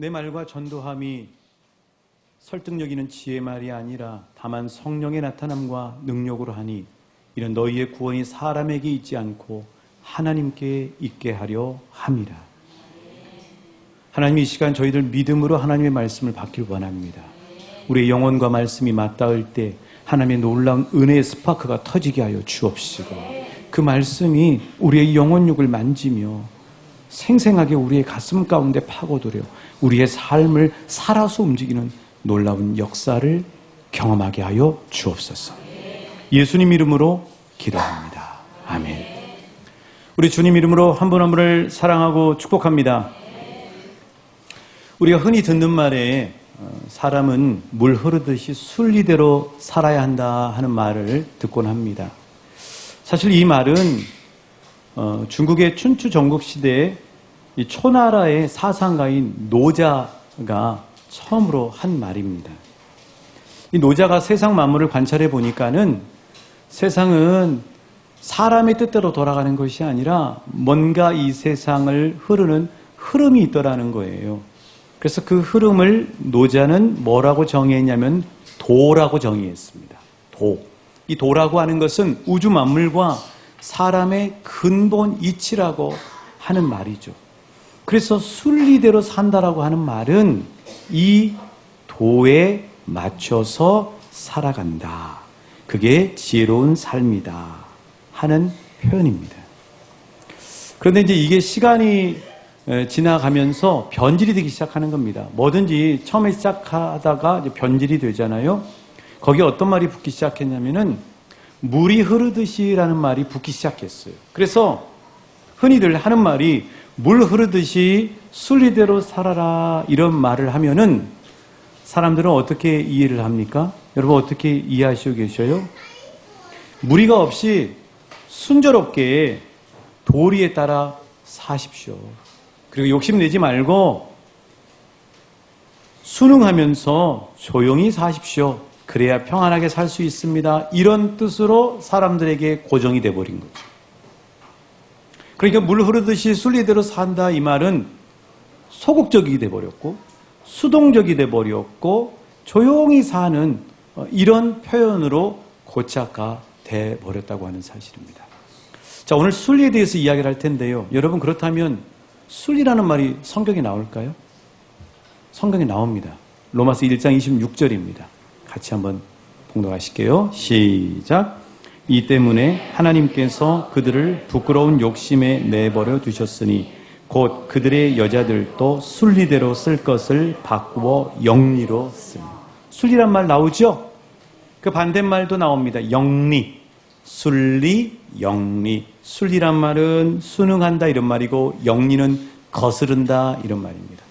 내 말과 전도함이 설득력 있는 지혜의 말이 아니라 다만 성령의 나타남과 능력으로 하니 이는 너희의 구원이 사람에게 있지 않고 하나님께 있게 하려 함이라. 하나님, 이 시간 저희들 믿음으로 하나님의 말씀을 받길 원합니다. 우리의 영혼과 말씀이 맞닿을 때 하나님의 놀라운 은혜의 스파크가 터지게 하여 주옵시고, 그 말씀이 우리의 영혼육을 만지며 생생하게 우리의 가슴 가운데 파고들여 우리의 삶을 살아서 움직이는 놀라운 역사를 경험하게 하여 주옵소서. 예수님 이름으로 기도합니다. 아멘. 우리 주님 이름으로 한 분 한 분을 사랑하고 축복합니다. 우리가 흔히 듣는 말에 사람은 물 흐르듯이 순리대로 살아야 한다 하는 말을 듣곤 합니다. 사실 이 말은 중국의 춘추 전국시대에 이 초나라의 사상가인 노자가 처음으로 한 말입니다. 이 노자가 세상 만물을 관찰해 보니까는 세상은 사람의 뜻대로 돌아가는 것이 아니라 뭔가 이 세상을 흐르는 흐름이 있더라는 거예요. 그래서 그 흐름을 노자는 뭐라고 정의했냐면 도라고 정의했습니다. 도. 이 도라고 하는 것은 우주 만물과 사람의 근본 이치라고 하는 말이죠. 그래서 순리대로 산다라고 하는 말은 이 도에 맞춰서 살아간다. 그게 지혜로운 삶이다 하는 표현입니다. 그런데 이제 이게 시간이 지나가면서 변질이 되기 시작하는 겁니다. 뭐든지 처음에 시작하다가 이제 변질이 되잖아요. 거기에 어떤 말이 붙기 시작했냐면은 물이 흐르듯이라는 말이 붙기 시작했어요. 그래서 흔히들 하는 말이 물 흐르듯이 순리대로 살아라 이런 말을 하면은 사람들은 어떻게 이해를 합니까? 여러분 어떻게 이해하시고 계셔요? 무리가 없이 순조롭게 도리에 따라 사십시오. 그리고 욕심내지 말고 순응하면서 조용히 사십시오. 그래야 평안하게 살 수 있습니다. 이런 뜻으로 사람들에게 고정이 돼버린 거죠. 그러니까 물 흐르듯이 순리대로 산다 이 말은 소극적이 돼버렸고 수동적이 돼버렸고 조용히 사는 이런 표현으로 고착화 돼버렸다고 하는 사실입니다. 자, 오늘 순리에 대해서 이야기를 할 텐데요. 여러분 그렇다면 순리라는 말이 성경에 나올까요? 성경에 나옵니다. 로마서 1장 26절입니다. 같이 한번 봉독하실게요. 시작. 이 때문에 하나님께서 그들을 부끄러운 욕심에 내버려 두셨으니 곧 그들의 여자들도 순리대로 쓸 것을 바꾸어 영리로 쓰니. 순리란 말 나오죠? 그 반대말도 나옵니다. 영리, 순리, 영리. 순리란 말은 순응한다 이런 말이고 영리는 거스른다 이런 말입니다.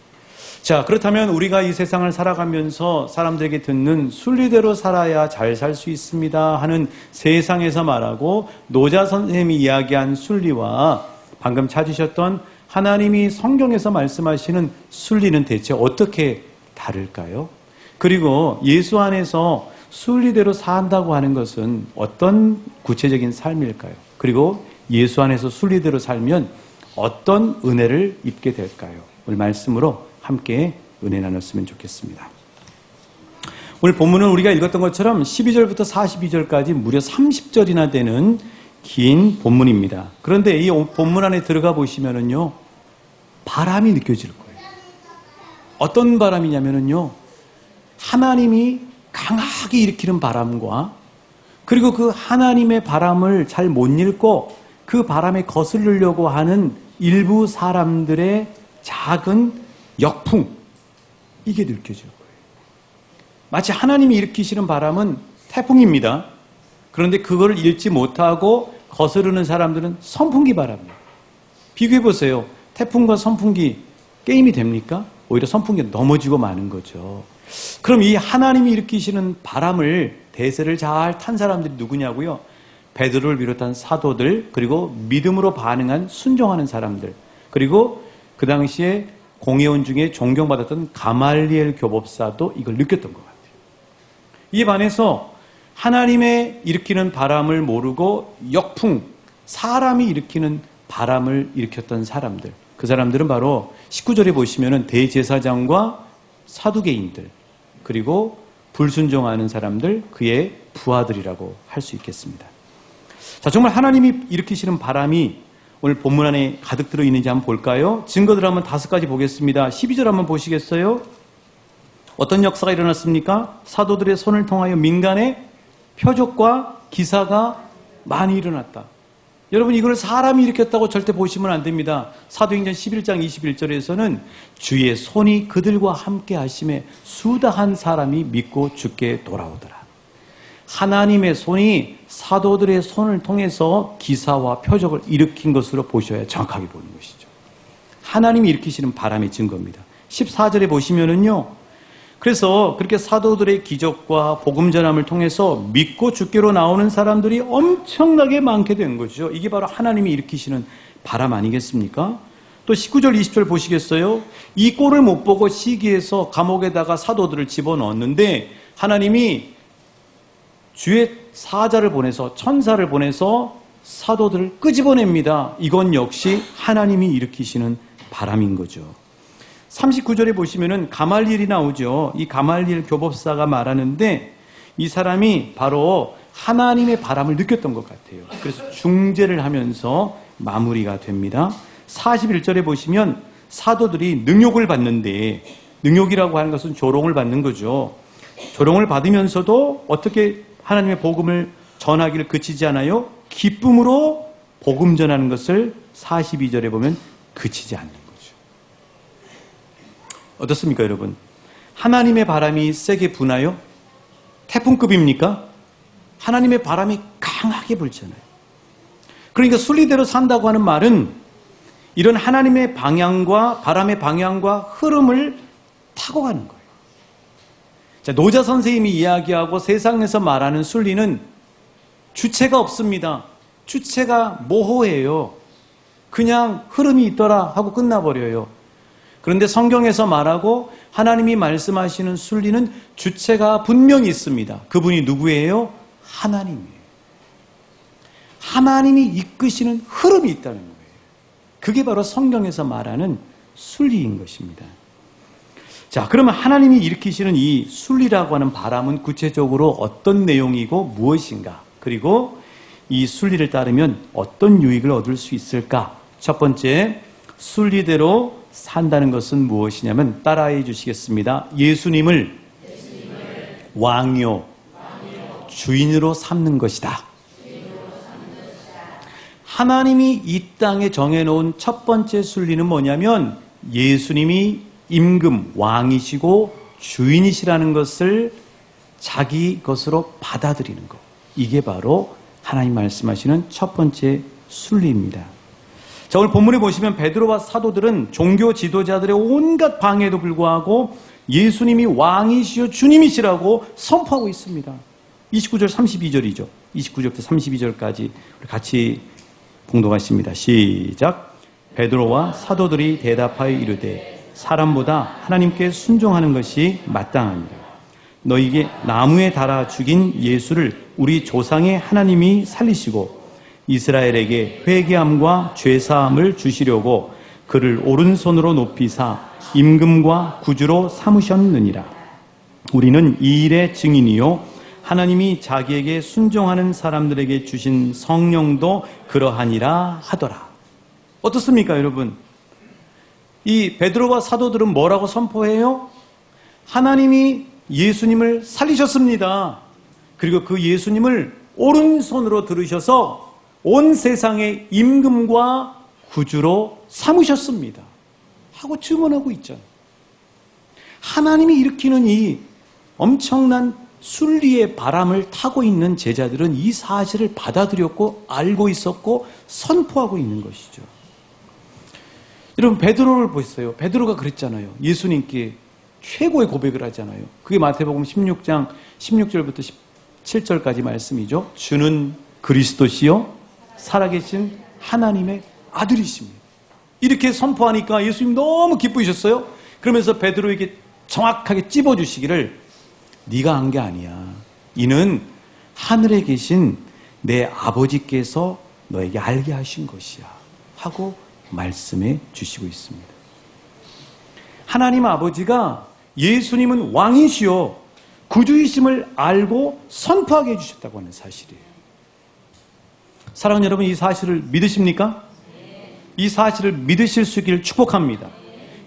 자, 그렇다면 우리가 이 세상을 살아가면서 사람들에게 듣는 순리대로 살아야 잘 살 수 있습니다 하는 세상에서 말하고 노자 선생님이 이야기한 순리와 방금 찾으셨던 하나님이 성경에서 말씀하시는 순리는 대체 어떻게 다를까요? 그리고 예수 안에서 순리대로 산다고 하는 것은 어떤 구체적인 삶일까요? 그리고 예수 안에서 순리대로 살면 어떤 은혜를 입게 될까요? 오늘 말씀으로 함께 은혜 나눴으면 좋겠습니다. 오늘 본문은 우리가 읽었던 것처럼 12절부터 42절까지 무려 30절이나 되는 긴 본문입니다. 그런데 이 본문 안에 들어가 보시면은요, 바람이 느껴질 거예요. 어떤 바람이냐면은요, 하나님이 강하게 일으키는 바람과 그리고 그 하나님의 바람을 잘 못 읽고 그 바람에 거스르려고 하는 일부 사람들의 작은 역풍, 이게 느껴질 거예요. 마치 하나님이 일으키시는 바람은 태풍입니다. 그런데 그걸 읽지 못하고 거스르는 사람들은 선풍기 바람이에요. 비교해 보세요. 태풍과 선풍기 게임이 됩니까? 오히려 선풍기가 넘어지고 마는 거죠. 그럼 이 하나님이 일으키시는 바람을 대세를 잘 탄 사람들이 누구냐고요? 베드로를 비롯한 사도들, 그리고 믿음으로 반응한 순종하는 사람들, 그리고 그 당시에 공회원 중에 존경받았던 가말리엘 교법사도 이걸 느꼈던 것 같아요. 이에 반해서 하나님의 일으키는 바람을 모르고 역풍, 사람이 일으키는 바람을 일으켰던 사람들, 그 사람들은 바로 19절에 보시면은 대제사장과 사두개인들, 그리고 불순종하는 사람들, 그의 부하들이라고 할 수 있겠습니다. 자, 정말 하나님이 일으키시는 바람이 오늘 본문 안에 가득 들어있는지 한번 볼까요? 증거들 한번 5가지 보겠습니다. 12절 한번 보시겠어요? 어떤 역사가 일어났습니까? 사도들의 손을 통하여 민간의 표적과 기사가 많이 일어났다. 여러분, 이걸 사람이 일으켰다고 절대 보시면 안 됩니다. 사도행전 11장 21절에서는 주의 손이 그들과 함께 하심에 수다한 사람이 믿고 주께 돌아오더라. 하나님의 손이 사도들의 손을 통해서 기사와 표적을 일으킨 것으로 보셔야 정확하게 보는 것이죠. 하나님이 일으키시는 바람의 증거입니다. 14절에 보시면은요, 그래서 그렇게 사도들의 기적과 복음 전함을 통해서 믿고 주께로 나오는 사람들이 엄청나게 많게 된 거죠. 이게 바로 하나님이 일으키시는 바람 아니겠습니까? 또 19절 20절 보시겠어요? 이 꼴을 못 보고 시기해서 감옥에다가 사도들을 집어넣었는데 하나님이 주의 사자를 보내서, 천사를 보내서 사도들을 끄집어냅니다. 이건 역시 하나님이 일으키시는 바람인 거죠. 39절에 보시면은 가말리엘이 나오죠. 이 가말리엘 교법사가 말하는데 이 사람이 바로 하나님의 바람을 느꼈던 것 같아요. 그래서 중재를 하면서 마무리가 됩니다. 41절에 보시면 사도들이 능욕을 받는데, 능욕이라고 하는 것은 조롱을 받는 거죠. 조롱을 받으면서도 어떻게 하나님의 복음을 전하기를 그치지 않아요? 기쁨으로 복음 전하는 것을 42절에 보면 그치지 않는 거죠. 어떻습니까, 여러분? 하나님의 바람이 세게 부나요? 태풍급입니까? 하나님의 바람이 강하게 불잖아요. 그러니까 순리대로 산다고 하는 말은 이런 하나님의 방향과 바람의 방향과 흐름을 타고 가는 거예요. 자, 노자 선생님이 이야기하고 세상에서 말하는 순리는 주체가 없습니다. 주체가 모호해요. 그냥 흐름이 있더라 하고 끝나버려요. 그런데 성경에서 말하고 하나님이 말씀하시는 순리는 주체가 분명히 있습니다. 그분이 누구예요? 하나님이에요. 하나님이 이끄시는 흐름이 있다는 거예요. 그게 바로 성경에서 말하는 순리인 것입니다. 자, 그러면 하나님이 일으키시는 이 순리라고 하는 바람은 구체적으로 어떤 내용이고 무엇인가? 그리고 이 순리를 따르면 어떤 유익을 얻을 수 있을까? 첫 번째, 순리대로 산다는 것은 무엇이냐면 따라해 주시겠습니다. 예수님을 왕이요 주인으로 삼는 것이다. 하나님이 이 땅에 정해놓은 첫 번째 순리는 뭐냐면 예수님이 임금, 왕이시고 주인이시라는 것을 자기 것으로 받아들이는 것. 이게 바로 하나님 말씀하시는 첫 번째 순리입니다. 자, 오늘 본문에 보시면 베드로와 사도들은 종교 지도자들의 온갖 방해에도 불구하고 예수님이 왕이시요 주님이시라고 선포하고 있습니다. 29절 32절이죠. 29절부터 32절까지 같이 봉독하십니다. 시작. 베드로와 사도들이 대답하여 이르되 사람보다 하나님께 순종하는 것이 마땅합니다. 너희에게 나무에 달아 죽인 예수를 우리 조상의 하나님이 살리시고 이스라엘에게 회개함과 죄사함을 주시려고 그를 오른손으로 높이사 임금과 구주로 삼으셨느니라. 우리는 이 일의 증인이요 하나님이 자기에게 순종하는 사람들에게 주신 성령도 그러하니라 하더라. 어떻습니까, 여러분? 이 베드로와 사도들은 뭐라고 선포해요? 하나님이 예수님을 살리셨습니다. 그리고 그 예수님을 오른손으로 들으셔서 온 세상의 임금과 구주로 삼으셨습니다. 하고 증언하고 있잖아요. 하나님이 일으키는 이 엄청난 순리의 바람을 타고 있는 제자들은 이 사실을 받아들였고 알고 있었고 선포하고 있는 것이죠. 여러분, 베드로를 보셨어요. 베드로가 그랬잖아요. 예수님께 최고의 고백을 하잖아요. 그게 마태복음 16장 16절부터 17절까지 말씀이죠. 주는 그리스도시요 살아계신 하나님의 아들이십니다. 이렇게 선포하니까 예수님 너무 기쁘셨어요. 그러면서 베드로에게 정확하게 찝어주시기를 네가 한 게 아니야. 이는 하늘에 계신 내 아버지께서 너에게 알게 하신 것이야. 하고 말씀해 주시고 있습니다. 하나님 아버지가 예수님은 왕이시요 구주이심을 알고 선포하게 해주셨다고 하는 사실이에요. 사랑하는 여러분, 이 사실을 믿으십니까? 이 사실을 믿으실 수 있기를 축복합니다.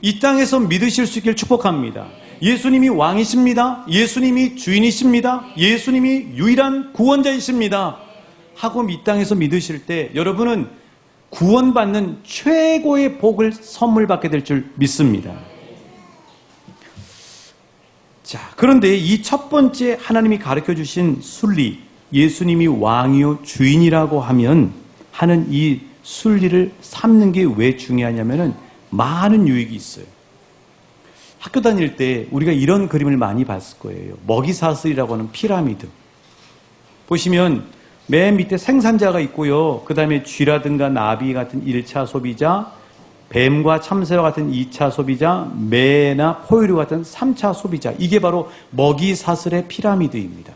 이 땅에서 믿으실 수 있기를 축복합니다. 예수님이 왕이십니다. 예수님이 주인이십니다. 예수님이 유일한 구원자이십니다. 하고 이 땅에서 믿으실 때 여러분은 구원받는 최고의 복을 선물 받게 될 줄 믿습니다. 자, 그런데 이 첫 번째 하나님이 가르쳐 주신 순리, 예수님이 왕이요 주인이라고 하면 하는 이 순리를 삼는 게 왜 중요하냐면은 많은 유익이 있어요. 학교 다닐 때 우리가 이런 그림을 많이 봤을 거예요. 먹이사슬이라고 하는 피라미드. 보시면 맨 밑에 생산자가 있고요. 그 다음에 쥐라든가 나비 같은 1차 소비자, 뱀과 참새와 같은 2차 소비자, 매나 포유류 같은 3차 소비자. 이게 바로 먹이사슬의 피라미드입니다.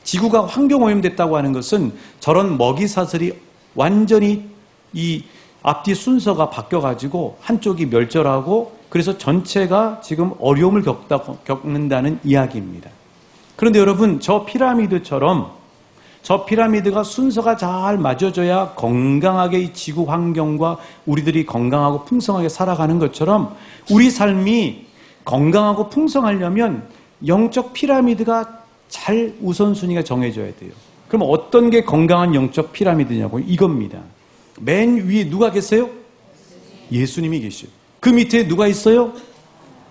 지구가 환경오염됐다고 하는 것은 저런 먹이사슬이 완전히 이 앞뒤 순서가 바뀌어가지고 한쪽이 멸절하고 그래서 전체가 지금 어려움을 겪는다는 이야기입니다. 그런데 여러분, 저 피라미드처럼 저 피라미드가 순서가 잘 맞춰져야 건강하게 이 지구 환경과 우리들이 건강하고 풍성하게 살아가는 것처럼 우리 삶이 건강하고 풍성하려면 영적 피라미드가 잘 우선순위가 정해져야 돼요. 그럼 어떤 게 건강한 영적 피라미드냐고 이겁니다. 맨 위에 누가 계세요? 예수님이 계셔요. 그 밑에 누가 있어요?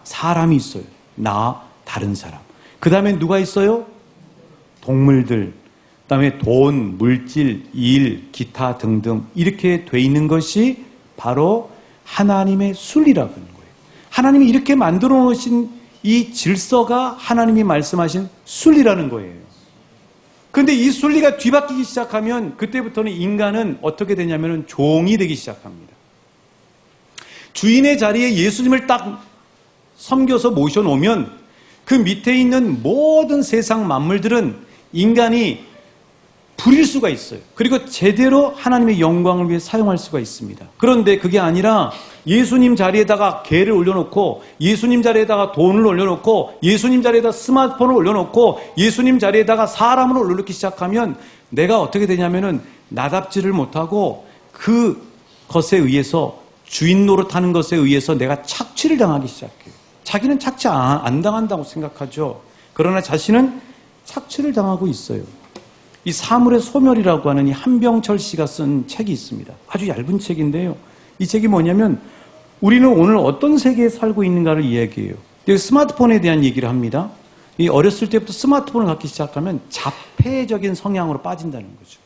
사람이 있어요. 나, 다른 사람. 그 다음에 누가 있어요? 동물들. 그 다음에 돈, 물질, 일, 기타 등등 이렇게 돼 있는 것이 바로 하나님의 순리라고 하는 거예요. 하나님이 이렇게 만들어 놓으신 이 질서가 하나님이 말씀하신 순리라는 거예요. 그런데 이 순리가 뒤바뀌기 시작하면 그때부터는 인간은 어떻게 되냐면 종이 되기 시작합니다. 주인의 자리에 예수님을 딱 섬겨서 모셔놓으면 그 밑에 있는 모든 세상 만물들은 인간이 부릴 수가 있어요. 그리고 제대로 하나님의 영광을 위해 사용할 수가 있습니다. 그런데 그게 아니라 예수님 자리에다가 개를 올려놓고 예수님 자리에다가 돈을 올려놓고 예수님 자리에다가 스마트폰을 올려놓고 예수님 자리에다가 사람을 올려놓기 시작하면 내가 어떻게 되냐면은 나답지를 못하고 그 것에 의해서 주인 노릇하는 것에 의해서 내가 착취를 당하기 시작해요. 자기는 착취 안 당한다고 생각하죠. 그러나 자신은 착취를 당하고 있어요. 이 사물의 소멸이라고 하는 이 한병철 씨가 쓴 책이 있습니다. 아주 얇은 책인데요. 이 책이 뭐냐면 우리는 오늘 어떤 세계에 살고 있는가를 이야기해요. 스마트폰에 대한 얘기를 합니다. 이 어렸을 때부터 스마트폰을 갖기 시작하면 자폐적인 성향으로 빠진다는 거죠.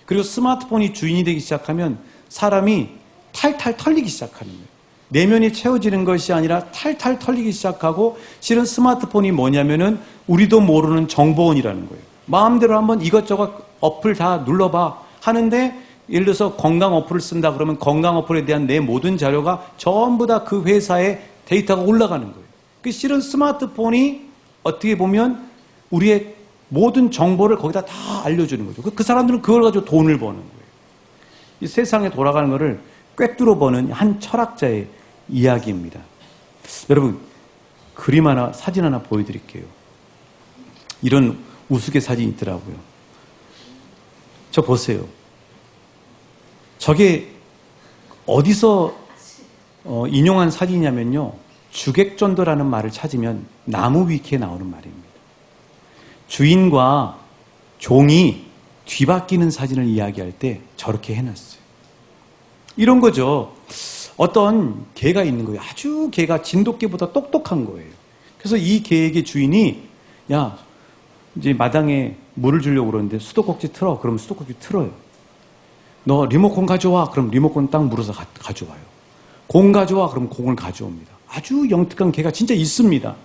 그리고 스마트폰이 주인이 되기 시작하면 사람이 탈탈 털리기 시작하는 거예요. 내면이 채워지는 것이 아니라 탈탈 털리기 시작하고 실은 스마트폰이 뭐냐면은 우리도 모르는 정보원이라는 거예요. 마음대로 한번 이것저것 어플 다 눌러봐 하는데 예를 들어서 건강 어플을 쓴다 그러면 건강 어플에 대한 내 모든 자료가 전부 다 그 회사에 데이터가 올라가는 거예요. 그 실은 스마트폰이 어떻게 보면 우리의 모든 정보를 거기다 다 알려주는 거죠. 그 사람들은 그걸 가지고 돈을 버는 거예요. 이 세상에 돌아가는 거를 꿰뚫어 보는 한 철학자의 이야기입니다. 여러분, 그림 하나, 사진 하나 보여드릴게요. 이런 우스갯사진이 있더라고요. 저 보세요. 저게 어디서 인용한 사진이냐면요. 주객전도라는 말을 찾으면 나무 위키에 나오는 말입니다. 주인과 종이 뒤바뀌는 사진을 이야기할 때 저렇게 해놨어요. 이런 거죠. 어떤 개가 있는 거예요. 아주 개가 진돗개보다 똑똑한 거예요. 그래서 이 개에게 주인이 야, 이제 마당에 물을 주려고 그러는데 수도꼭지 틀어. 그러면 수도꼭지 틀어요. 너 리모컨 가져와. 그럼 리모컨 딱 물어서 가져와요. 공 가져와. 그럼 공을 가져옵니다. 아주 영특한 개가 진짜 있습니다.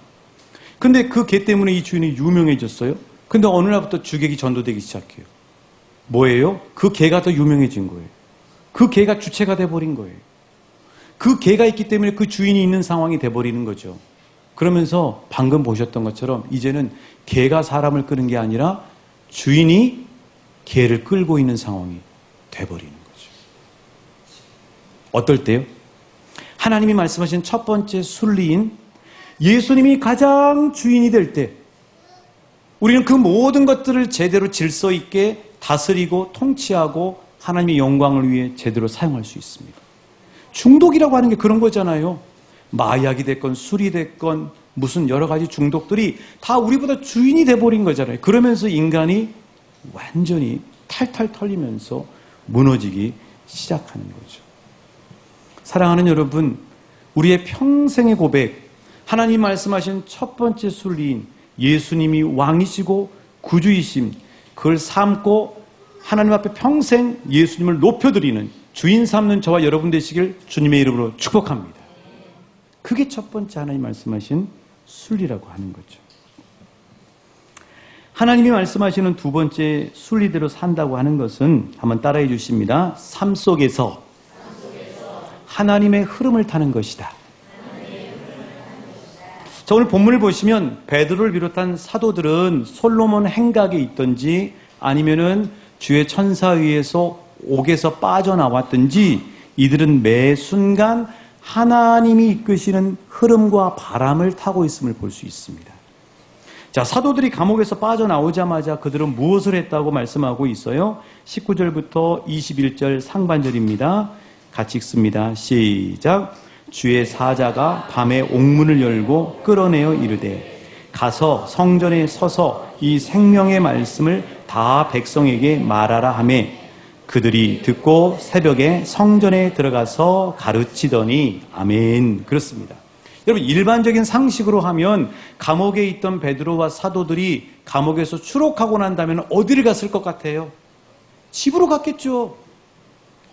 근데 그 개 때문에 이 주인이 유명해졌어요. 근데 어느 날부터 주객이 전도되기 시작해요. 뭐예요? 그 개가 더 유명해진 거예요. 그 개가 주체가 돼버린 거예요. 그 개가 있기 때문에 그 주인이 있는 상황이 돼버리는 거죠. 그러면서 방금 보셨던 것처럼 이제는 개가 사람을 끄는 게 아니라 주인이 개를 끌고 있는 상황이 돼버리는 거죠. 어떨 때요? 하나님이 말씀하신 첫 번째 순리인 예수님이 가장 주인이 될 때 우리는 그 모든 것들을 제대로 질서 있게 다스리고 통치하고 하나님의 영광을 위해 제대로 사용할 수 있습니다. 중독이라고 하는 게 그런 거잖아요. 마약이 됐건 술이 됐건 무슨 여러 가지 중독들이 다 우리보다 주인이 돼버린 거잖아요. 그러면서 인간이 완전히 탈탈 털리면서 무너지기 시작하는 거죠. 사랑하는 여러분, 우리의 평생의 고백, 하나님 말씀하신 첫 번째 순리인 예수님이 왕이시고 구주이심, 그걸 삼고 하나님 앞에 평생 예수님을 높여드리는 주인 삼는 저와 여러분 되시길 주님의 이름으로 축복합니다. 그게 첫 번째 하나님 말씀하신 순리라고 하는 거죠. 하나님이 말씀하시는 두 번째 순리대로 산다고 하는 것은 한번 따라해 주십니다. 삶 속에서 하나님의 흐름을 타는 것이다. 자, 오늘 본문을 보시면 베드로를 비롯한 사도들은 솔로몬 행각에 있든지 아니면은 주의 천사에 의해서 옥에서 빠져나왔든지 이들은 매 순간 하나님이 이끄시는 흐름과 바람을 타고 있음을 볼 수 있습니다. 자, 사도들이 감옥에서 빠져나오자마자 그들은 무엇을 했다고 말씀하고 있어요? 19절부터 21절 상반절입니다. 같이 읽습니다. 시작. 주의 사자가 밤에 옥문을 열고 끌어내어 이르되 가서 성전에 서서 이 생명의 말씀을 다 백성에게 말하라 하며 그들이 듣고 새벽에 성전에 들어가서 가르치더니 아멘. 그렇습니다. 여러분, 일반적인 상식으로 하면 감옥에 있던 베드로와 사도들이 감옥에서 추록하고 난 다음에 어디를 갔을 것 같아요? 집으로 갔겠죠.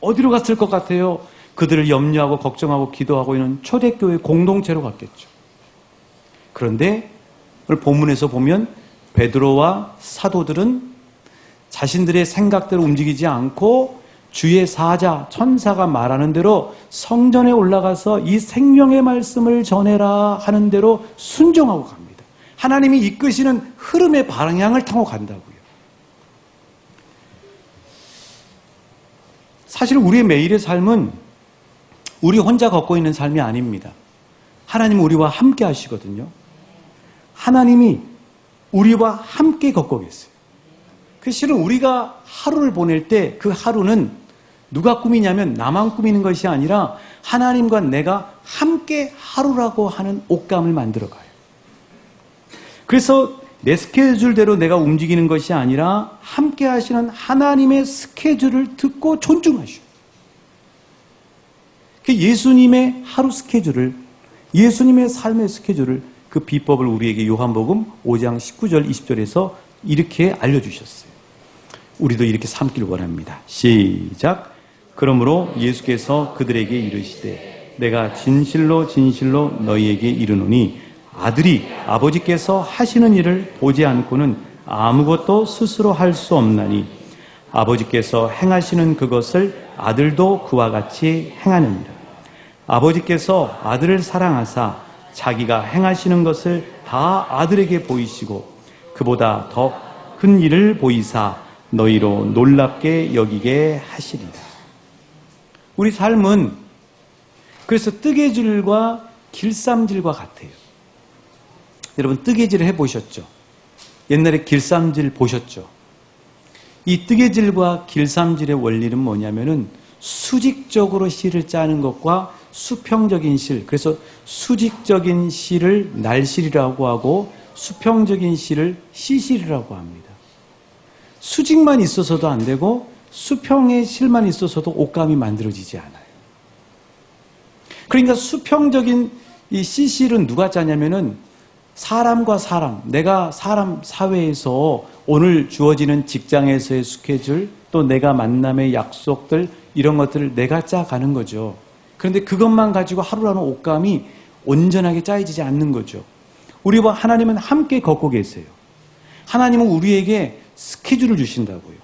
어디로 갔을 것 같아요? 그들을 염려하고 걱정하고 기도하고 있는 초대교회 공동체로 갔겠죠. 그런데 오늘 본문에서 보면 베드로와 사도들은 자신들의 생각대로 움직이지 않고 주의 사자, 천사가 말하는 대로 성전에 올라가서 이 생명의 말씀을 전해라 하는 대로 순종하고 갑니다. 하나님이 이끄시는 흐름의 방향을 타고 간다고요. 사실 우리의 매일의 삶은 우리 혼자 걷고 있는 삶이 아닙니다. 하나님은 우리와 함께 하시거든요. 하나님이 우리와 함께 걷고 계세요. 그 실은 우리가 하루를 보낼 때 그 하루는 누가 꾸미냐면 나만 꾸미는 것이 아니라 하나님과 내가 함께 하루라고 하는 옷감을 만들어가요. 그래서 내 스케줄대로 내가 움직이는 것이 아니라 함께 하시는 하나님의 스케줄을 듣고 존중하시오. 예수님의 하루 스케줄을, 예수님의 삶의 스케줄을, 그 비법을 우리에게 요한복음 5장 19절 20절에서 이렇게 알려주셨어요. 우리도 이렇게 삼길 원합니다. 시작. 그러므로 예수께서 그들에게 이르시되 내가 진실로 진실로 너희에게 이르노니 아들이 아버지께서 하시는 일을 보지 않고는 아무것도 스스로 할 수 없나니 아버지께서 행하시는 그것을 아들도 그와 같이 행하느니라. 아버지께서 아들을 사랑하사 자기가 행하시는 것을 다 아들에게 보이시고 그보다 더 큰 일을 보이사 너희로 놀랍게 여기게 하시리라. 우리 삶은 그래서 뜨개질과 길쌈질과 같아요. 여러분, 뜨개질 해보셨죠? 옛날에 길쌈질 보셨죠? 이 뜨개질과 길쌈질의 원리는 뭐냐면은 수직적으로 실을 짜는 것과 수평적인 실, 그래서 수직적인 실을 날실이라고 하고 수평적인 실을 시실이라고 합니다. 수직만 있어서도 안 되고 수평의 실만 있어서도 옷감이 만들어지지 않아요. 그러니까 수평적인 이 시실은 누가 짜냐면은 사람과 사람, 내가 사람 사회에서 오늘 주어지는 직장에서의 스케줄, 또 내가 만남의 약속들, 이런 것들을 내가 짜가는 거죠. 그런데 그것만 가지고 하루라는 옷감이 온전하게 짜여지지 않는 거죠. 우리와 하나님은 함께 걷고 계세요. 하나님은 우리에게 스케줄을 주신다고요.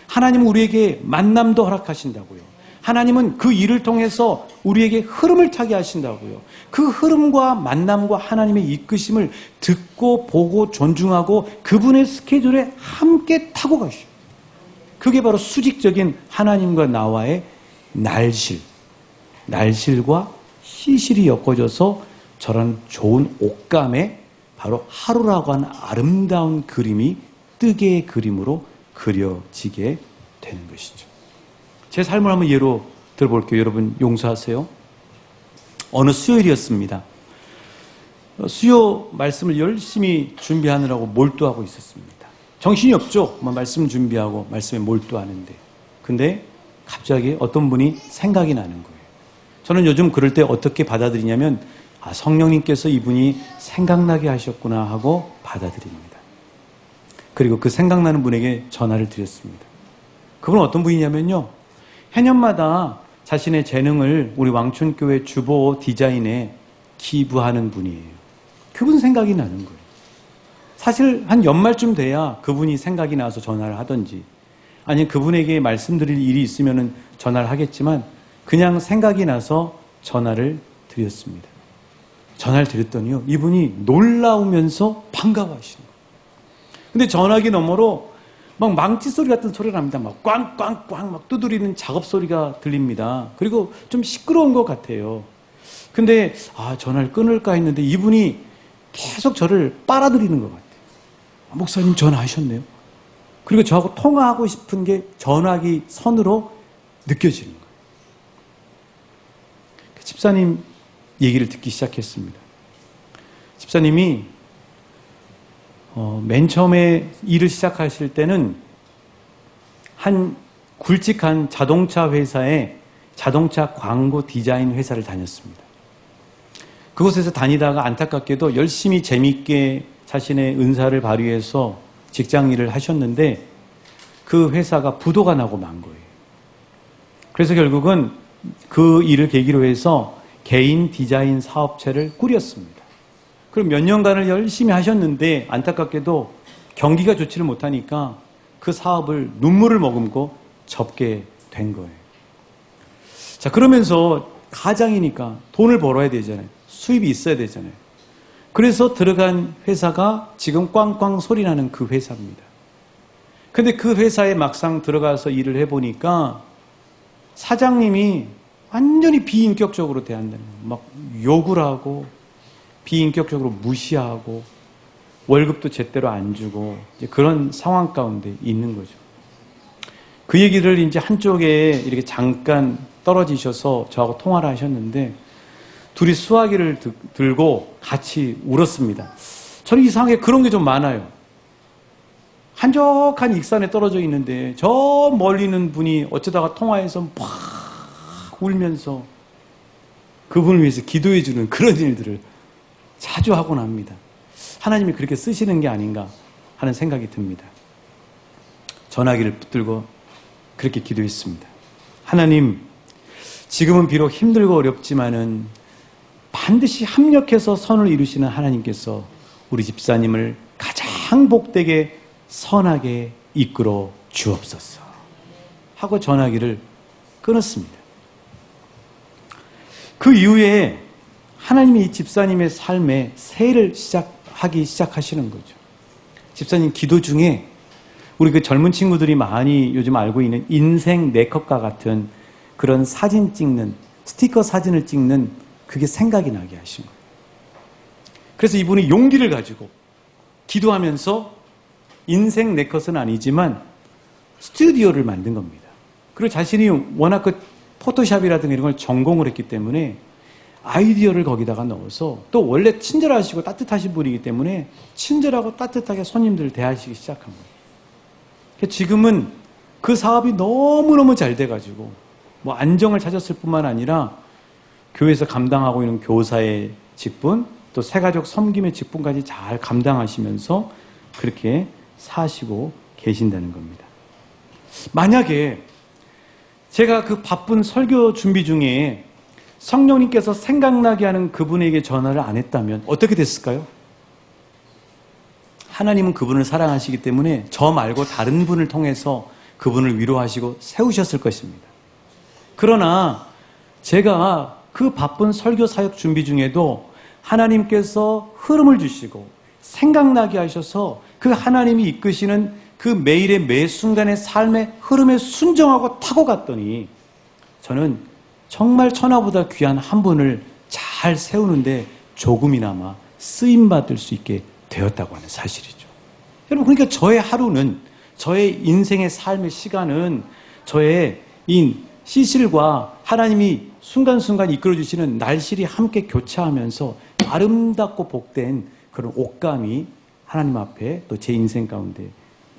하나님은 우리에게 만남도 허락하신다고요. 하나님은 그 일을 통해서 우리에게 흐름을 타게 하신다고요. 그 흐름과 만남과 하나님의 이끄심을 듣고 보고 존중하고 그분의 스케줄에 함께 타고 가시오. 그게 바로 수직적인 하나님과 나와의 날실. 날실과 시실이 엮어져서 저런 좋은 옷감에 바로 하루라고 하는 아름다운 그림이 뜨개의 그림으로 그려지게 되는 것이죠. 제 삶을 한번 예로 들어볼게요. 여러분 용서하세요. 어느 수요일이었습니다. 수요 말씀을 열심히 준비하느라고 몰두하고 있었습니다. 정신이 없죠. 말씀 준비하고 말씀에 몰두하는데. 근데 갑자기 어떤 분이 생각이 나는 거예요. 저는 요즘 그럴 때 어떻게 받아들이냐면 성령님께서 이분이 생각나게 하셨구나 하고 받아들입니다. 그리고 그 생각나는 분에게 전화를 드렸습니다. 그분은 어떤 분이냐면요. 해년마다 자신의 재능을 우리 왕춘교회 주보 디자인에 기부하는 분이에요. 그분 생각이 나는 거예요. 사실 한 연말쯤 돼야 그분이 생각이 나서 전화를 하든지 아니면 그분에게 말씀드릴 일이 있으면 전화를 하겠지만 그냥 생각이 나서 전화를 드렸습니다. 전화를 드렸더니요. 이분이 놀라우면서 반가워하시는 거예요. 근데 전화기 너머로 막 망치 소리 같은 소리가 납니다. 막 꽝꽝꽝 막 두드리는 작업 소리가 들립니다. 그리고 좀 시끄러운 것 같아요. 근데 전화를 끊을까 했는데 이분이 계속 저를 빨아들이는 것 같아요. 목사님 전화하셨네요. 그리고 저하고 통화하고 싶은 게 전화기 선으로 느껴지는 거예요. 집사님 얘기를 듣기 시작했습니다. 집사님이 맨 처음에 일을 시작하실 때는 한 굵직한 자동차 회사에 자동차 광고 디자인 회사를 다녔습니다. 그곳에서 다니다가 안타깝게도 열심히 재미있게 자신의 은사를 발휘해서 직장 일을 하셨는데 그 회사가 부도가 나고 만 거예요. 그래서 결국은 그 일을 계기로 해서 개인 디자인 사업체를 꾸렸습니다. 그럼 몇 년간을 열심히 하셨는데 안타깝게도 경기가 좋지를 못하니까 그 사업을 눈물을 머금고 접게 된 거예요. 자, 그러면서 가장이니까 돈을 벌어야 되잖아요. 수입이 있어야 되잖아요. 그래서 들어간 회사가 지금 꽝꽝 소리 나는 그 회사입니다. 근데 그 회사에 막상 들어가서 일을 해보니까 사장님이 완전히 비인격적으로 대한다는 거예요. 막 욕을 하고 비인격적으로 무시하고 월급도 제대로 안 주고 이제 그런 상황 가운데 있는 거죠. 그 얘기를 이제 한쪽에 이렇게 잠깐 떨어지셔서 저하고 통화를 하셨는데 둘이 수화기를 들고 같이 울었습니다. 저는 이상하게 그런 게 좀 많아요. 한적한 익산에 떨어져 있는데 저 멀리 있는 분이 어쩌다가 통화해서 막 울면서 그분을 위해서 기도해 주는 그런 일들을 자주 하곤 합니다. 하나님이 그렇게 쓰시는 게 아닌가 하는 생각이 듭니다. 전화기를 붙들고 그렇게 기도했습니다. 하나님, 지금은 비록 힘들고 어렵지만은 반드시 합력해서 선을 이루시는 하나님께서 우리 집사님을 가장 복되게 선하게 이끌어 주옵소서 하고 전화기를 끊었습니다. 그 이후에 하나님이 이 집사님의 삶에 새해를 시작하시는 거죠. 집사님 기도 중에 우리 그 젊은 친구들이 많이 요즘 알고 있는 인생 네컷과 같은 그런 사진 찍는, 스티커 사진을 찍는 그게 생각이 나게 하신 거예요. 그래서 이분이 용기를 가지고 기도하면서 인생 네컷은 아니지만 스튜디오를 만든 겁니다. 그리고 자신이 워낙 그 포토샵이라든가 이런 걸 전공을 했기 때문에 아이디어를 거기다가 넣어서 또 원래 친절하시고 따뜻하신 분이기 때문에 친절하고 따뜻하게 손님들을 대하시기 시작한 거예요. 지금은 그 사업이 너무너무 잘 돼가지고 뭐 안정을 찾았을 뿐만 아니라 교회에서 감당하고 있는 교사의 직분 또 새가족 섬김의 직분까지 잘 감당하시면서 그렇게 사시고 계신다는 겁니다. 만약에 제가 그 바쁜 설교 준비 중에 성령님께서 생각나게 하는 그분에게 전화를 안 했다면 어떻게 됐을까요? 하나님은 그분을 사랑하시기 때문에 저 말고 다른 분을 통해서 그분을 위로하시고 세우셨을 것입니다. 그러나 제가 그 바쁜 설교 사역 준비 중에도 하나님께서 흐름을 주시고 생각나게 하셔서 그 하나님이 이끄시는 그 매일의 매 순간의 삶의 흐름에 순종하고 타고 갔더니 저는 정말 천하보다 귀한 한 분을 잘 세우는데 조금이나마 쓰임받을 수 있게 되었다고 하는 사실이죠. 여러분, 그러니까 저의 하루는, 저의 인생의 삶의 시간은 저의 이 시실과 하나님이 순간순간 이끌어주시는 날실이 함께 교차하면서 아름답고 복된 그런 옷감이 하나님 앞에 또 제 인생 가운데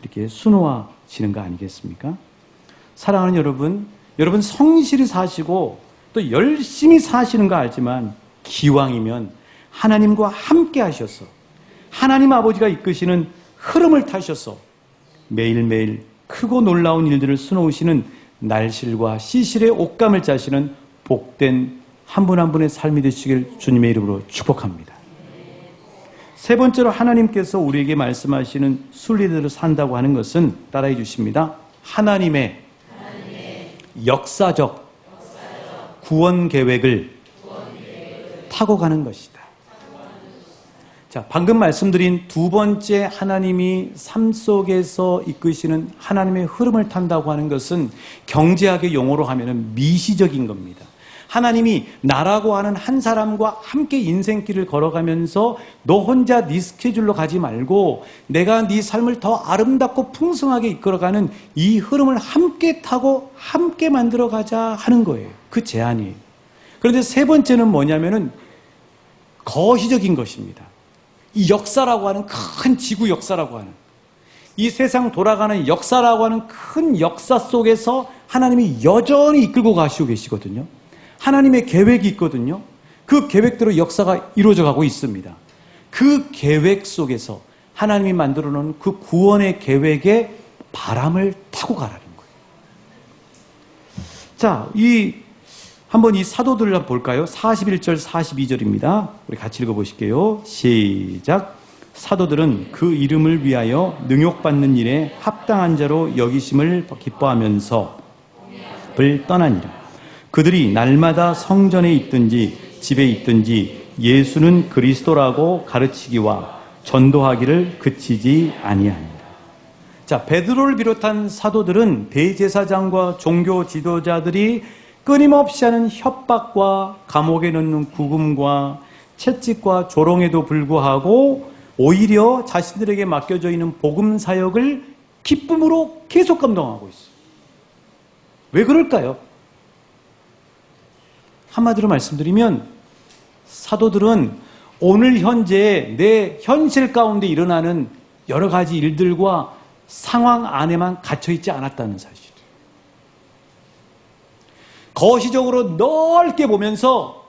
이렇게 수놓아지는 거 아니겠습니까? 사랑하는 여러분, 여러분 성실히 사시고 또 열심히 사시는 거 알지만 기왕이면 하나님과 함께 하셔서 하나님 아버지가 이끄시는 흐름을 타셔서 매일매일 크고 놀라운 일들을 수놓으시는 날실과 시실의 옷감을 짜시는 복된 한 분 한 분의 삶이 되시길 주님의 이름으로 축복합니다. 세 번째로 하나님께서 우리에게 말씀하시는 순리대로 산다고 하는 것은 따라해 주십니다. 하나님의 역사적 구원 계획을 타고 가는 것이다. 자, 방금 말씀드린 두 번째 하나님이 삶 속에서 이끄시는 하나님의 흐름을 탄다고 하는 것은 경제학의 용어로 하면 미시적인 겁니다. 하나님이 나라고 하는 한 사람과 함께 인생길을 걸어가면서 너 혼자 네 스케줄로 가지 말고 내가 네 삶을 더 아름답고 풍성하게 이끌어가는 이 흐름을 함께 타고 함께 만들어가자 하는 거예요. 그 제안이에요. 그런데 세 번째는 뭐냐면은 거시적인 것입니다. 이 역사라고 하는 큰 지구 역사라고 하는 이 세상 돌아가는 역사라고 하는 큰 역사 속에서 하나님이 여전히 이끌고 가시고 계시거든요. 하나님의 계획이 있거든요. 그 계획대로 역사가 이루어져 가고 있습니다. 그 계획 속에서 하나님이 만들어 놓은 그 구원의 계획에 바람을 타고 가라는 거예요. 자, 한번 이 사도들을 한번 볼까요? 41절, 42절입니다. 우리 같이 읽어보실게요. 시작. 사도들은 그 이름을 위하여 능욕받는 일에 합당한 자로 여기심을 기뻐하면서 을 떠나니라. 그들이 날마다 성전에 있든지 집에 있든지 예수는 그리스도라고 가르치기와 전도하기를 그치지 아니하니라. 자, 베드로를 비롯한 사도들은 대제사장과 종교 지도자들이 끊임없이 하는 협박과 감옥에 넣는 구금과 채찍과 조롱에도 불구하고 오히려 자신들에게 맡겨져 있는 복음 사역을 기쁨으로 계속 감당하고 있어요. 왜 그럴까요? 한마디로 말씀드리면 사도들은 오늘 현재 내 현실 가운데 일어나는 여러 가지 일들과 상황 안에만 갇혀있지 않았다는 사실이에요. 거시적으로 넓게 보면서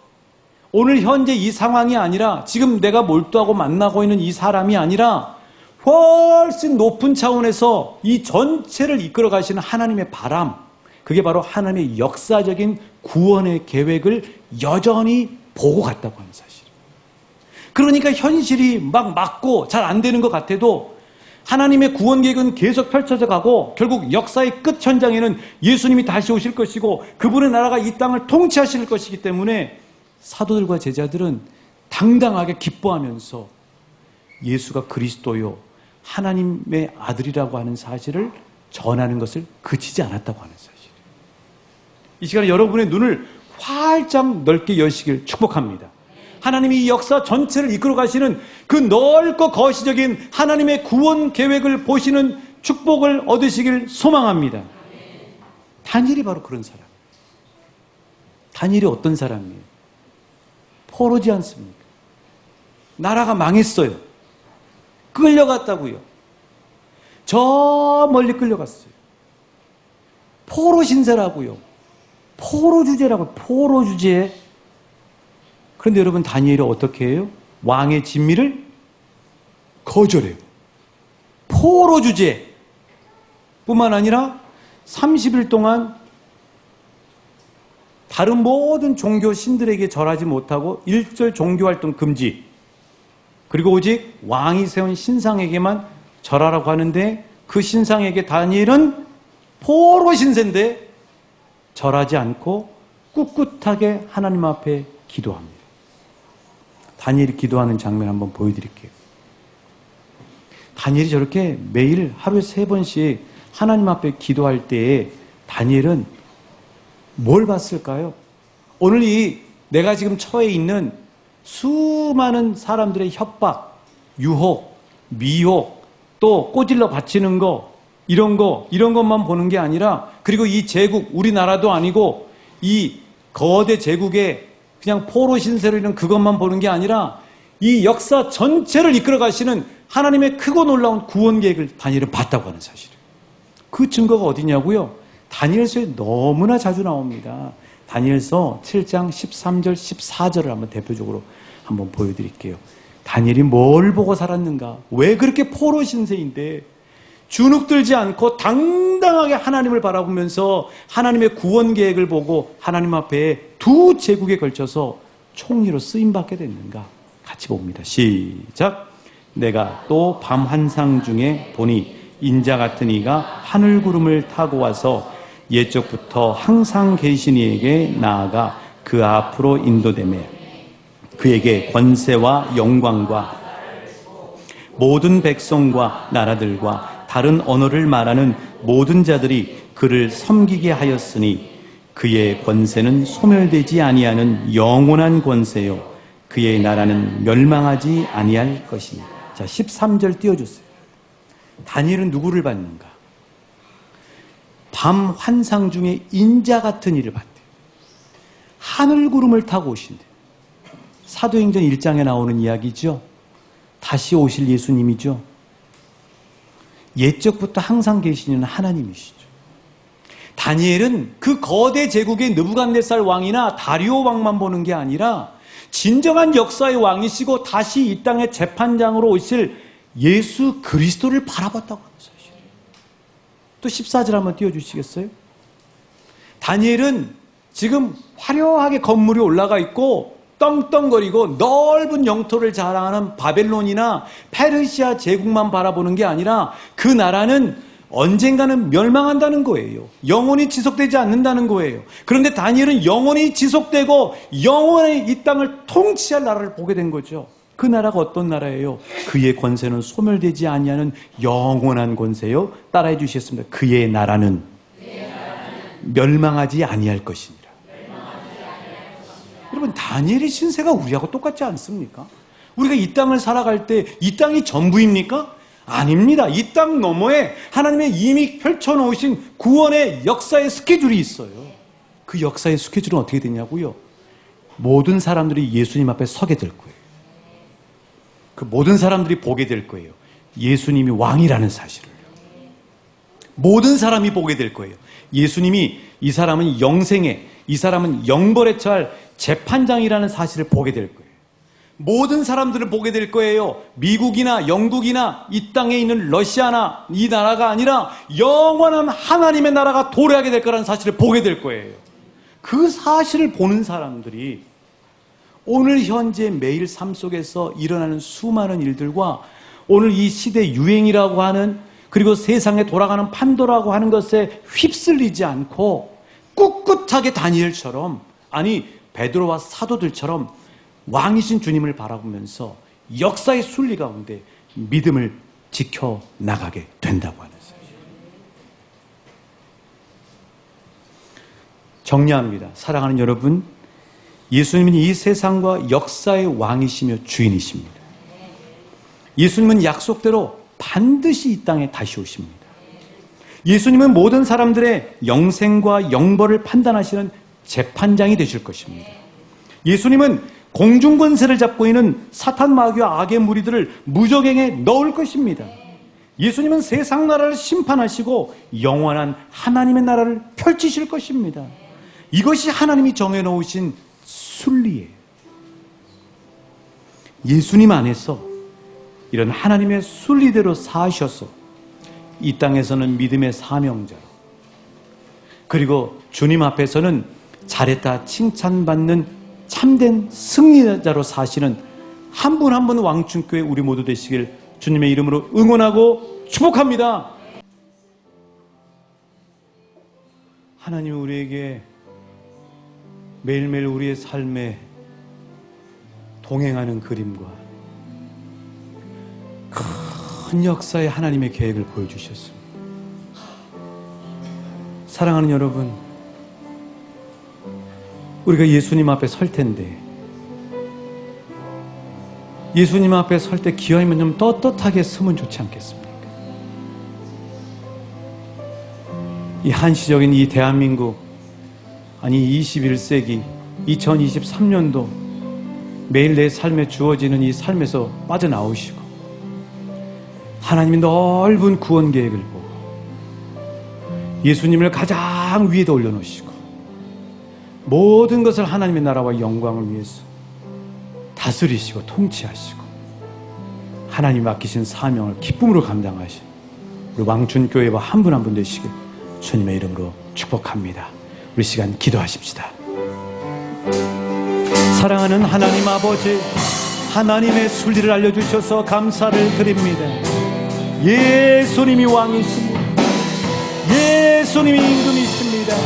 오늘 현재 이 상황이 아니라 지금 내가 몰두하고 만나고 있는 이 사람이 아니라 훨씬 높은 차원에서 이 전체를 이끌어 가시는 하나님의 바람, 그게 바로 하나님의 역사적인 구원의 계획을 여전히 보고 갔다고 하는 사실이에요. 그러니까 현실이 막 맞고 잘 안 되는 것 같아도 하나님의 구원 계획은 계속 펼쳐져 가고 결국 역사의 끝 현장에는 예수님이 다시 오실 것이고 그분의 나라가 이 땅을 통치하실 것이기 때문에 사도들과 제자들은 당당하게 기뻐하면서 예수가 그리스도요 하나님의 아들이라고 하는 사실을 전하는 것을 그치지 않았다고 하는 사실이에요. 이 시간에 여러분의 눈을 활짝 넓게 여시길 축복합니다. 하나님이 이 역사 전체를 이끌어 가시는 그 넓고 거시적인 하나님의 구원 계획을 보시는 축복을 얻으시길 소망합니다. 다니엘이 바로 그런 사람. 다니엘이 어떤 사람이에요? 포로지 않습니까? 나라가 망했어요. 끌려갔다고요. 저 멀리 끌려갔어요. 포로 신세라고요. 포로 주제라고요. 포로 주제. 그런데 여러분 다니엘이 어떻게 해요? 왕의 진미를 거절해요. 포로 주제 뿐만 아니라 30일 동안 다른 모든 종교 신들에게 절하지 못하고 일절 종교활동 금지, 그리고 오직 왕이 세운 신상에게만 절하라고 하는데 그 신상에게 다니엘은 포로 신세인데 절하지 않고 꿋꿋하게 하나님 앞에 기도합니다. 다니엘이 기도하는 장면 한번 보여드릴게요. 다니엘이 저렇게 매일 하루에 3번씩 하나님 앞에 기도할 때에 다니엘은 뭘 봤을까요? 오늘 이 내가 지금 처해 있는 수많은 사람들의 협박, 유혹, 미혹, 또 꼬질러 바치는 거, 이런 것만 보는 게 아니라, 그리고 이 제국, 우리나라도 아니고 이 거대 제국의 그냥 포로 신세로 이런 그것만 보는 게 아니라 이 역사 전체를 이끌어 가시는 하나님의 크고 놀라운 구원 계획을 다니엘은 봤다고 하는 사실이에요. 그 증거가 어디냐고요? 다니엘서에 너무나 자주 나옵니다. 다니엘서 7장 13절, 14절을 한번 대표적으로 한번 보여드릴게요. 다니엘이 뭘 보고 살았는가? 왜 그렇게 포로 신세인데 주눅들지 않고 당당하게 하나님을 바라보면서 하나님의 구원 계획을 보고 하나님 앞에 두 제국에 걸쳐서 총리로 쓰임받게 됐는가? 같이 봅니다. 시작. 내가 또 밤 환상 중에 보니 인자 같은 이가 하늘 구름을 타고 와서 옛적부터 항상 계신 이에게 나아가 그 앞으로 인도되매 그에게 권세와 영광과 모든 백성과 나라들과 다른 언어를 말하는 모든 자들이 그를 섬기게 하였으니 그의 권세는 소멸되지 아니하는 영원한 권세요 그의 나라는 멸망하지 아니할 것이니. 자, 13절 띄워주세요. 다니엘은 누구를 봤는가? 밤 환상 중에 인자 같은 이를 봤대요. 하늘 구름을 타고 오신대. 사도행전 1장에 나오는 이야기죠. 다시 오실 예수님이죠. 옛적부터 항상 계시는 하나님이시죠. 다니엘은 그 거대 제국의 느부갓네살 왕이나 다리오 왕만 보는 게 아니라 진정한 역사의 왕이시고 다시 이 땅의 재판장으로 오실 예수 그리스도를 바라봤다고 하는 사실이에요. 또 14절 한번 띄워주시겠어요? 다니엘은 지금 화려하게 건물이 올라가 있고 떵떵거리고 넓은 영토를 자랑하는 바벨론이나 페르시아 제국만 바라보는 게 아니라 그 나라는 언젠가는 멸망한다는 거예요. 영원히 지속되지 않는다는 거예요. 그런데 다니엘은 영원히 지속되고 영원히 이 땅을 통치할 나라를 보게 된 거죠. 그 나라가 어떤 나라예요? 그의 권세는 소멸되지 아니하는 영원한 권세요. 따라해 주시겠습니다. 그의 나라는 멸망하지 아니할 것이니라. 여러분, 다니엘의 신세가 우리하고 똑같지 않습니까? 우리가 이 땅을 살아갈 때 이 땅이 전부입니까? 아닙니다. 이 땅 너머에 하나님의 이미 펼쳐놓으신 구원의 역사의 스케줄이 있어요. 그 역사의 스케줄은 어떻게 되냐고요? 모든 사람들이 예수님 앞에 서게 될 거예요. 그 모든 사람들이 보게 될 거예요. 예수님이 왕이라는 사실을. 모든 사람이 보게 될 거예요. 예수님이 이 사람은 영생에, 이 사람은 영벌에 처할 재판장이라는 사실을 보게 될 거예요. 모든 사람들을 보게 될 거예요. 미국이나 영국이나 이 땅에 있는 러시아나 이 나라가 아니라 영원한 하나님의 나라가 도래하게 될 거라는 사실을 보게 될 거예요. 그 사실을 보는 사람들이 오늘 현재 매일 삶 속에서 일어나는 수많은 일들과 오늘 이 시대 유행이라고 하는, 그리고 세상에 돌아가는 판도라고 하는 것에 휩쓸리지 않고 꿋꿋하게 다니엘처럼, 아니 베드로와 사도들처럼 왕이신 주님을 바라보면서 역사의 순리 가운데 믿음을 지켜나가게 된다고 하는 사실. 정리합니다. 사랑하는 여러분, 예수님은 이 세상과 역사의 왕이시며 주인이십니다. 예수님은 약속대로 반드시 이 땅에 다시 오십니다. 예수님은 모든 사람들의 영생과 영벌을 판단하시는 재판장이 되실 것입니다. 예수님은 공중권세를 잡고 있는 사탄 마귀와 악의 무리들을 무적행에 넣을 것입니다. 예수님은 세상 나라를 심판하시고 영원한 하나님의 나라를 펼치실 것입니다. 이것이 하나님이 정해놓으신 순리예요. 예수님 안에서 이런 하나님의 순리대로 사셔서 이 땅에서는 믿음의 사명자로, 그리고 주님 앞에서는 잘했다 칭찬받는 참된 승리자로 사시는 한 분 한 분 왕충교회 우리 모두 되시길 주님의 이름으로 응원하고 축복합니다. 하나님, 우리에게 매일매일 우리의 삶에 동행하는 그림과 큰 역사의 하나님의 계획을 보여주셨습니다. 사랑하는 여러분, 우리가 예수님 앞에 설 텐데, 예수님 앞에 설 때 기왕이면 좀 떳떳하게 서면 좋지 않겠습니까? 이 한시적인 이 대한민국, 아니 21세기 2023년도 매일 내 삶에 주어지는 이 삶에서 빠져나오시고 하나님이 넓은 구원 계획을 보고 예수님을 가장 위에다 올려놓으시고 모든 것을 하나님의 나라와 영광을 위해서 다스리시고 통치하시고 하나님이 맡기신 사명을 기쁨으로 감당하신 우리 왕춘교회와 한 분 한 분 되시길 주님의 이름으로 축복합니다. 우리 시간 기도하십시다. 사랑하는 하나님 아버지, 하나님의 순리를 알려주셔서 감사를 드립니다. 예수님이 왕이십니다. 예수님이 임금이십니다.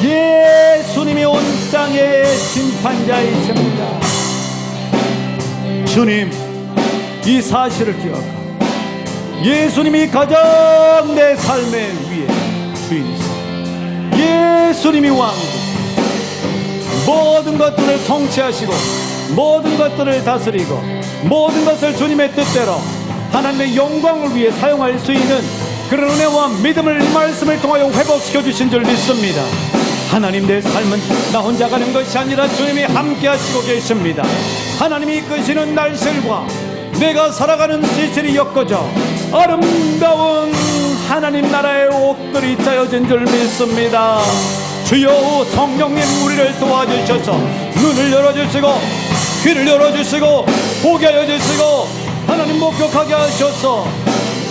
예수님이 온 땅의 심판자이십니다. 주님, 이 사실을 기억하고 예수님이 가장 내 삶의 위에 주인이십니다. 예수님이 왕이십니다. 모든 것들을 통치하시고 모든 것들을 다스리고 모든 것을 주님의 뜻대로 하나님의 영광을 위해 사용할 수 있는 그런 은혜와 믿음을 이 말씀을 통하여 회복시켜 주신 줄 믿습니다. 하나님, 내 삶은 나 혼자 가는 것이 아니라 주님이 함께 하시고 계십니다. 하나님이 이끄시는 날실과 내가 살아가는 시실이 엮어져 아름다운 하나님 나라의 옥들이 짜여진 줄 믿습니다. 주여, 성령님 우리를 도와주셔서 눈을 열어주시고 귀를 열어주시고 보게 하여 주시고 하나님 목격하게 하셔서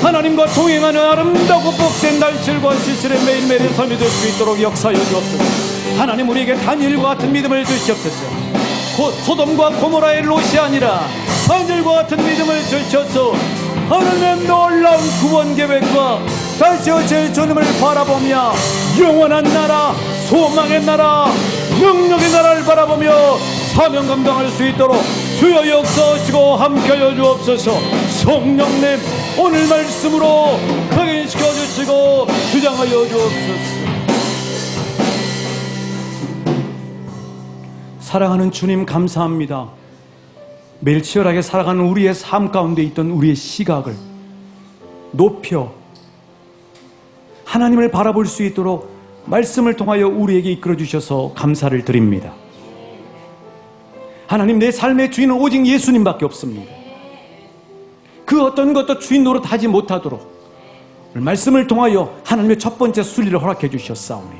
하나님과 동행하는 아름다고 복된 날실과 시실의 매일매일의 삶이 될 수 있도록 역사하여 주옵소서. 하나님, 우리에게 다니엘과 같은 믿음을 주시옵소서. 곧 소돔과 고모라의 롯이 아니라 다니엘과 같은 믿음을 주셔서 하나님의 놀라운 구원 계획과 다시 오실 주님을 바라보며 영원한 나라, 소망의 나라, 능력의 나라를 바라보며 사명 감당할 수 있도록 주여 역사하시고 함께하여 주옵소서. 성령님, 오늘 말씀으로 각인시켜 주시고 주장하여 주옵소서. 사랑하는 주님, 감사합니다. 매일 치열하게 살아가는 우리의 삶 가운데 있던 우리의 시각을 높여 하나님을 바라볼 수 있도록 말씀을 통하여 우리에게 이끌어 주셔서 감사를 드립니다. 하나님, 내 삶의 주인은 오직 예수님밖에 없습니다. 그 어떤 것도 주인 노릇하지 못하도록 말씀을 통하여 하나님의 첫 번째 순리를 허락해 주셨사오니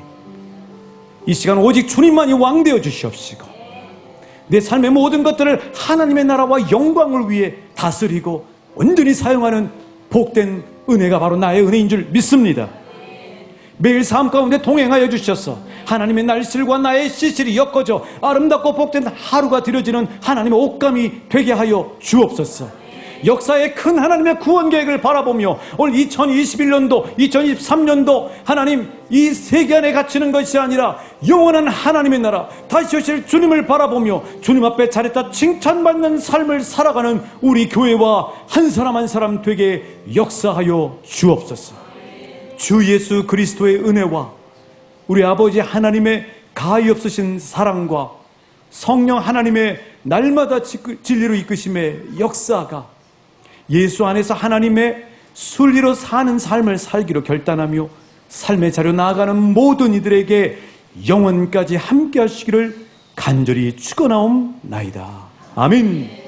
이 시간 오직 주님만이 왕되어 주시옵시고 내 삶의 모든 것들을 하나님의 나라와 영광을 위해 다스리고 온전히 사용하는 복된 은혜가 바로 나의 은혜인 줄 믿습니다. 매일 삶 가운데 동행하여 주셔서 하나님의 날실과 나의 시실이 엮어져 아름답고 복된 하루가 되어지는 하나님의 옷감이 되게 하여 주옵소서. 역사의 큰 하나님의 구원 계획을 바라보며 오늘 2021년도 2023년도 하나님, 이 세계 안에 갇히는 것이 아니라 영원한 하나님의 나라, 다시 오실 주님을 바라보며 주님 앞에 잘했다 칭찬받는 삶을 살아가는 우리 교회와 한 사람 한 사람 되게 역사하여 주옵소서. 주 예수 그리스도의 은혜와 우리 아버지 하나님의 가히 없으신 사랑과 성령 하나님의 날마다 진리로 이끄심의 역사가 예수 안에서 하나님의 순리로 사는 삶을 살기로 결단하며 삶의 자리로 나아가는 모든 이들에게 영원까지 함께 하시기를 간절히 축원하옵나이다. 아멘.